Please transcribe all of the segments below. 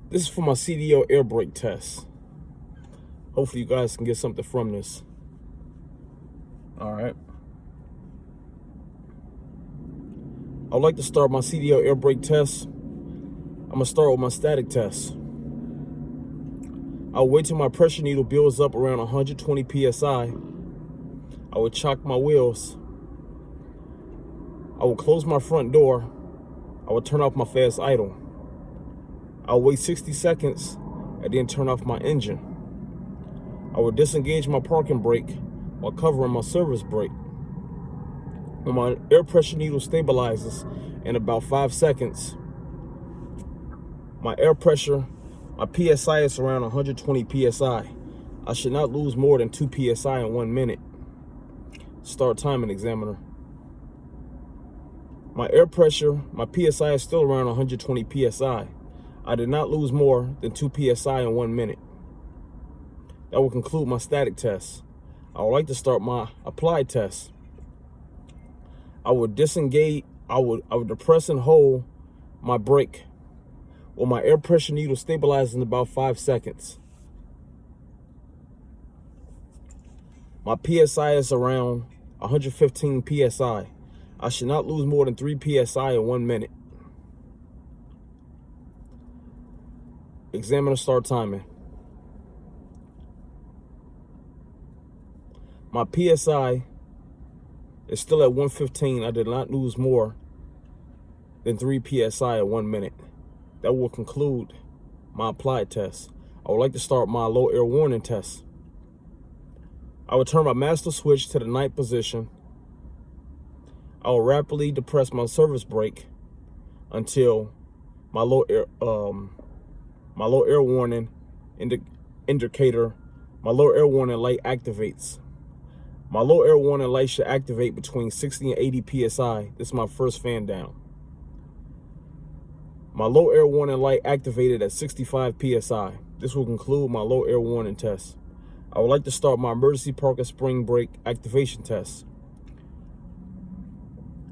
This is for my CDL air brake test. Hopefully you guys can get something from this. All right. I'd like to start my CDL air brake test. I'm gonna start with my static test. I'll wait till my pressure needle builds up around 120 PSI. I will chock my wheels. I will close my front door. I will turn off my fast idle. I'll wait 60 seconds and then turn off my engine. I will disengage my parking brake while covering my service brake. When my air pressure needle stabilizes in about 5 seconds, my air pressure, my PSI is around 120 PSI. I should not lose more than 2 PSI in 1 minute. Start timing, examiner. My air pressure, my PSI is still around 120 PSI. I did not lose more than 2 PSI in 1 minute. That will conclude my static test. I would like to start my applied test. I would disengage, I would depress and hold my brake while my air pressure needle stabilizes in about 5 seconds. My PSI is around 115 PSI. I should not lose more than 3 PSI in 1 minute. Examiner, start timing. My PSI is still at 115. I did not lose more than 3 PSI in 1 minute. That will conclude my applied test. I would like to start my low air warning test. I will turn my master switch to the night position. I will rapidly depress my service brake until my low air warning indicator, my low air warning light activates. My low air warning light should activate between 60 and 80 PSI. This is my first fan down. My low air warning light activated at 65 PSI. This will conclude my low air warning test. I would like to start my emergency parking spring brake activation test.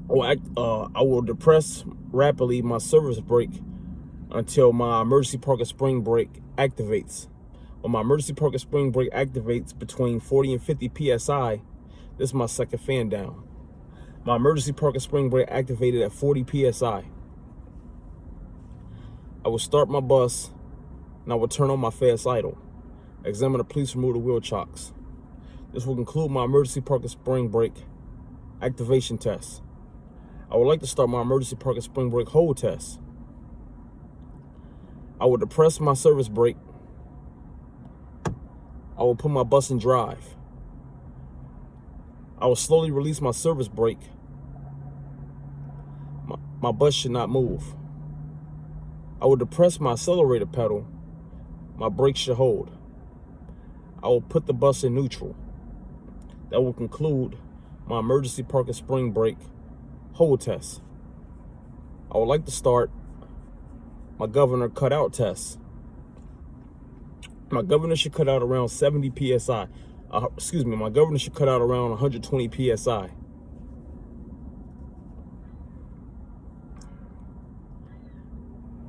I will depress rapidly my service brake until my emergency parking spring brake activates. When my emergency parking spring brake activates between 40 and 50 PSI, this is my second fan down. My emergency parking spring brake activated at 40 PSI. I will start my bus and I will turn on my fast idle. Examiner, please remove the wheel chocks. This will conclude my emergency parking spring brake activation test. I would like to start my emergency parking spring brake hold test. I will depress my service brake. I will put my bus in drive. I will slowly release my service brake. My bus should not move. I will depress my accelerator pedal. My brakes should hold. I will put the bus in neutral. That will conclude my emergency parking spring brake hold test. I would like to start my governor cutout test. My governor should cut out around 70 PSI. My governor should cut out around 120 PSI.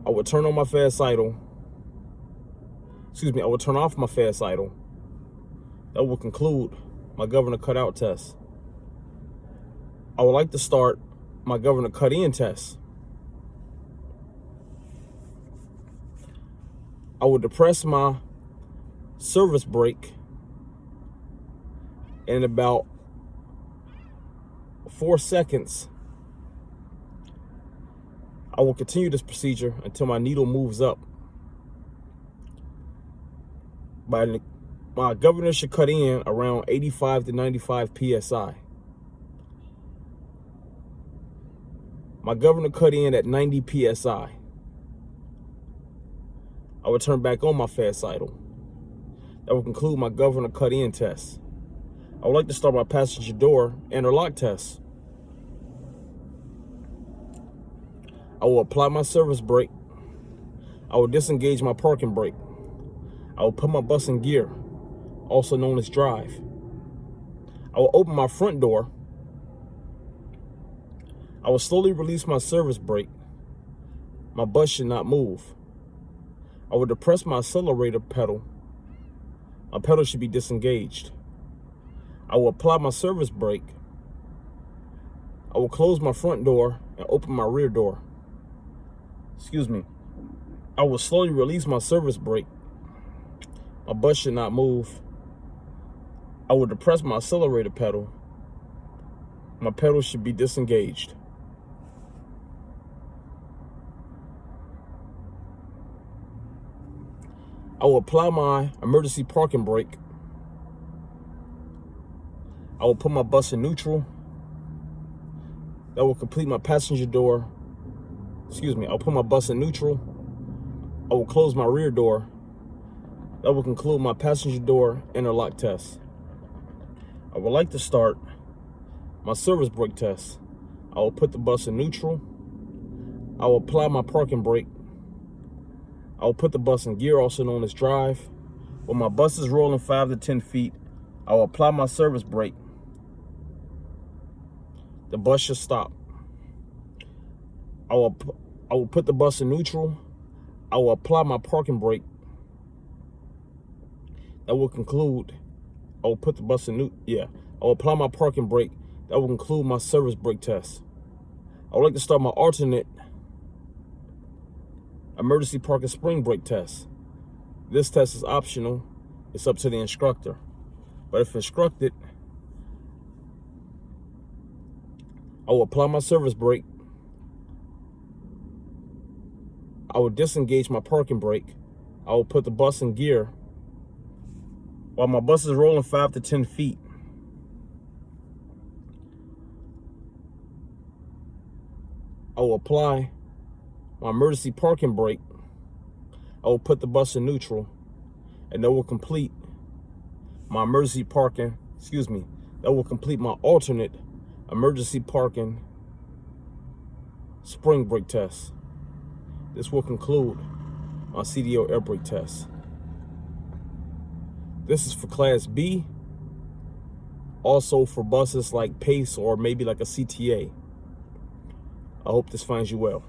I would turn on my fast idle. I would turn off my fast idle. That will conclude my governor cutout test. I would like to start my governor cut in test. I will depress my service brake in about 4 seconds. I will continue this procedure until my needle moves up. My governor should cut in around 85 to 95 PSI. My governor cut in at 90 PSI. I will turn back on my fast idle. That will conclude my governor cut in test. I would like to start my passenger door interlock test. I will apply my service brake. I will disengage my parking brake. I will put my bus in gear, also known as drive. I will open my front door. I will slowly release my service brake. My bus should not move. I will depress my accelerator pedal. My pedal should be disengaged. I will apply my service brake. I will close my front door and open my rear door. Excuse me. I will slowly release my service brake. My bus should not move. I will depress my accelerator pedal. My pedal should be disengaged. I will apply my emergency parking brake. I will put my bus in neutral. That will complete my passenger door. Excuse me, I'll put my bus in neutral. I will close my rear door. That will conclude my passenger door interlock test. I would like to start my service brake test. I will put the bus in neutral. I will apply my parking brake. I will put the bus in gear, also known as drive. When my bus is rolling 5 to 10 feet, I will apply my service brake. The bus should stop. I will put the bus in neutral. I will apply my parking brake. That will conclude. I will put the bus in I will apply my parking brake. That will conclude my service brake test. I would like to start my alternate emergency parking spring brake test. This test is optional. It's up to the instructor. But if instructed, I will apply my service brake. I will disengage my parking brake. I will put the bus in gear. While my bus is rolling 5 to 10 feet, I will apply my emergency parking brake. I will put the bus in neutral, and that will complete my emergency parking, that will complete my alternate emergency parking spring brake test. This will conclude my CDL air brake test. This is for Class B, also for buses like PACE or maybe like a CTA. I hope this finds you well.